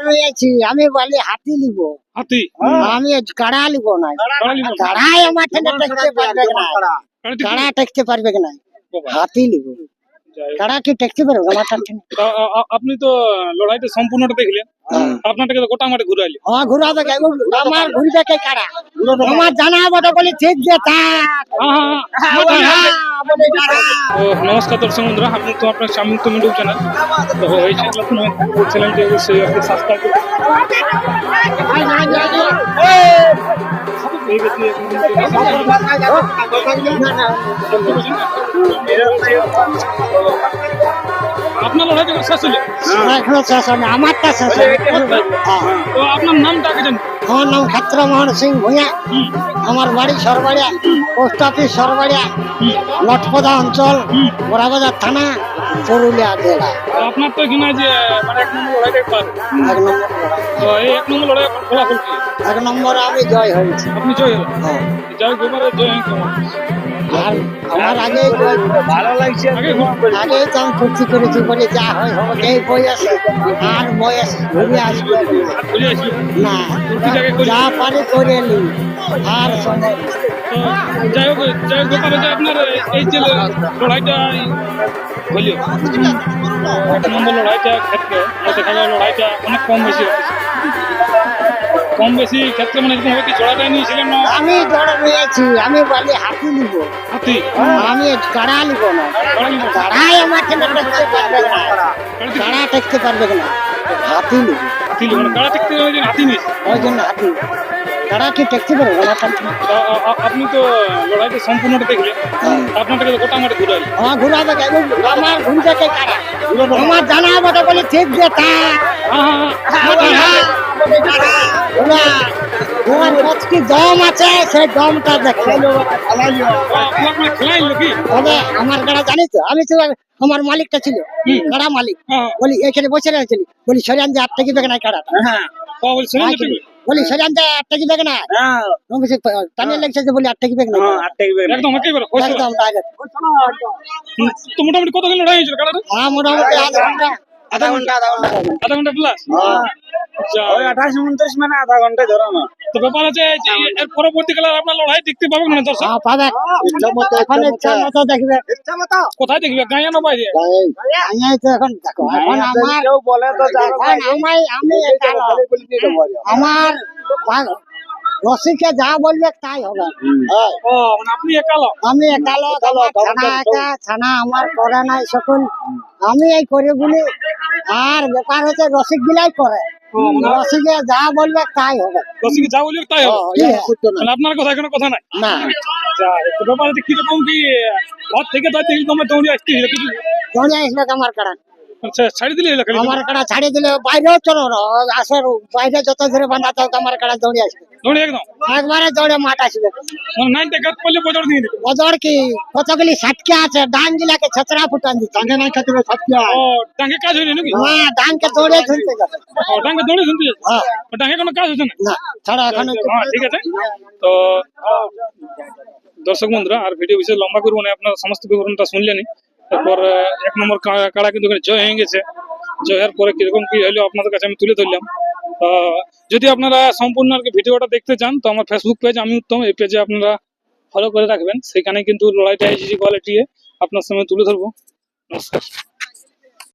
রয়েছি আমি বলি হাতি নিব, হাতি আমি কাড়া নিব না। কাড়া নিব না। কাড়াই আমার থেকে টেকতে পারবে না, কাড়া ঠিক কাড়া টেকতে পারবে না, বাবা। হাতি নিব। যাই হোক। কাড়া কি টেকতে পারবে আমার থেকে? আপনি তো লড়াইটা সম্পূর্ণটা দেখলেন, আপনারটাকে তো গোটা মাঠে ঘুরাইলে। হ্যাঁ ঘুরাবে কে? আমার ঘুরবে কে কাড়া? আমার জানা বড় বলি ঠিক যে নমস্কার দর্শক বন্ধুরা, আপনি তো আপনার সাময়িক ইউটিউব চ্যানেল, তো এই চ্যানেলটি অবশ্যই আপনি সাবস্ক্রাইব করুন। আপনার লড়াই যখন শেষ হলো, এখনো শেষ হয়নি, আমারটা শেষ হয়নি। তো আপনার নামটা আগে জানি। আমার নাম ক্ষেত্রমোহন সিং ভূঁইয়া, আমার বাড়ি সরবাড়িয়া, পোস্ট অফিস সরবাড়িয়া, লটপদা অঞ্চল, বড়াবাজার থানা, পুরুলিয়া জেলা। তো আপনার তো এখানে যে মানে 1 নম্বর লড়াইটা পার, এক নম্বর তো এই 1 নম্বর লড়াই ফলাফল কি? এক নম্বরে আমি জয় হয়েছি। আপনি জয় হলেন। হ্যাঁ। জয় গোবরে জয় হয়ে কেমন? আর আমার আগে ভালো লাগছে, আগে তো আমি ফুর্তি করেছি বলে যা হয় হবে, এই বয়স আর বয়স ঘুরে আসবে ভুলে আসলো না, ফুর্তিটাকে করি। যা পারি করে নি আর সময়। তো যাই হোক ব্যাপারে যে আপনার এই যে লড়াইটা হইল, 1 নম্বর লড়াইটা ক্ষেত্রে দেখা গেল লড়াইটা অনেক কম বেশি ক্ষেত্রে মানে এরকম হবে কি জোড়াটাই নিয়েছিলেন না? আমি জড় রয়েছি, আমি বলি হাতি নিব, হাতি আমি কাড়া নিব না। কাড়া নিব না। কাড়াই আমার থেকে টেকতে পারবে না, কাড়া টেকতে পারবে না, হাতি নিব। হাতি নিব না, কাড়া টেকতে ওই জন্য হাতি নিয়েছে। ওই জন্য হাতি, কাড়া কি টেকতে পারবে আমার থেকে? আপনি তো লড়াইটা সম্পূর্ণটা দেখলেন, আপনারটাকে তো গোটা মাঠে ঘুরাইলেন। আমার ঘুরাবে কে? আমার ঘুরবে কে কাড়া? আমার জানা বটে বলি ঠিক যে তোমার কতটি দম আছে সেই দমটা দেখে খেলাইল কি? তবে আমার কাড়া জানিস তো, আমি তো আমার মালিকটা ছিল কাড়া মালিক, বলি এখানে বসে রয়েছিল, বলি সরিয়ান যে 8 টাকি বেগে নাই কাড়াটা, বলি সরিয়ান যে 8 টাকি বেগে না, টানে লেগছে যে বলি 8 টাকি বেগে না, একদম একেবারে একদম ডাইরেক্ট। তো মোটামুটি কত কিলো লড়াই হয়েছিল কাড়াটা? মোটামুটি আধা ঘন্টা প্লাস। ওই 28-29 মানে আধা ঘন্টায় ধরো না। তো ব্যাপার আছে যে এর পরবর্তীকালে আপনার লড়াই দেখতে পাবেন না দর্শক? পাবে, এখন ইচ্ছা মতো দেখবে। কোথায় দেখবে, গাঁয়ে না বাইরে? আমি তো এখন দেখো, এখন আমার কেউ বলে তো এখন আমি আমার রসিকে যা বলবে তাই হবে। ও মানে আপনি একালো? আমি একালো, ছানা একা, ছানা আমার করে নাই সকল, আমি এই করে বলি। আর ব্যাপার হচ্ছে রসিক গিলাই করে, রসিকে যা বলবে তাই হবে। রসিকে যা বলবে তাই হবে, মানে আপনার কথা কোনো কথা নাই না। তো ব্যাপার আছে কিরকম কি ঘর থেকে তো তোমরা দৌড়ে আসতে কিছু দৌড়ে আসবে আমার কাড়া, আচ্ছা ছাড়ি দিলে আমার কাড়া ছাড়িয়ে দিলে বাইরেও চলো আসর বাইরে যত ধরে বাঁধা থাক আমার কাড়া দৌড়ে আসবে, দৌড়ে একদম একবারে দৌড়ে মাঠ আসবে। মানে 9টা গাছ পড়লে বজর দিয়ে দিবে। বদর কি কতগুলি সাটকে আছে, ডান গিলাকে ছেচড়া ফুটান দিচ্ছে, ডাঙ্গে নাই খাতে সাটকে। ও ডাঙ্গে কাজ হয়নি নাকি? হ্যাঁ ডানকে দৌড়ে ঝুলতে যাবে। ও ডাঙ্গে দৌড়ে শুনতে হ্যাঁ ডাঙ্গে কোনো কাজ হচ্ছে না? না ছাড়া এখন হ্যাঁ ঠিক আছে। তো দর্শক বন্ধুরা আর ভিডিও বিশেষ লম্বা করবো না, আপনারা সমস্ত বিবরণটা শুনলেনই। তারপর 1 নম্বর কাড়া কিন্তু জয় হয়ে গেছে, জয়ের পরে কিরকম কি হলো আপনাদের কাছে আমি তুলে ধরলাম। যদি আপনারা সম্পূর্ণ আর কি ভিডিওটা দেখতে চান তো আমার ফেসবুক পেজ আমি উত্তম, এই পেজে আপনারা ফলো করে রাখবেন, সেখানে কিন্তু লড়াইটা এইচডি কোয়ালিটি আপনার সামনে তুলে ধরবো। নমস্কার।